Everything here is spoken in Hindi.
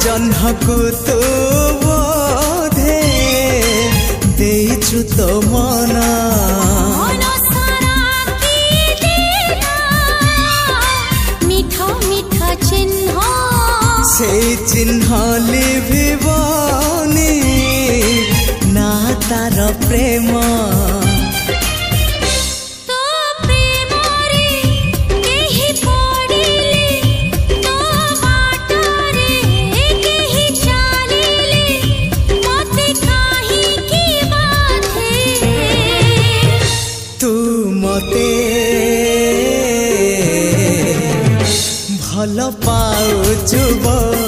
जह्नकु तू बोधे देइछु तो मना से चिन्ह लिभिबनी ना तार प्रेम भल पाउछु।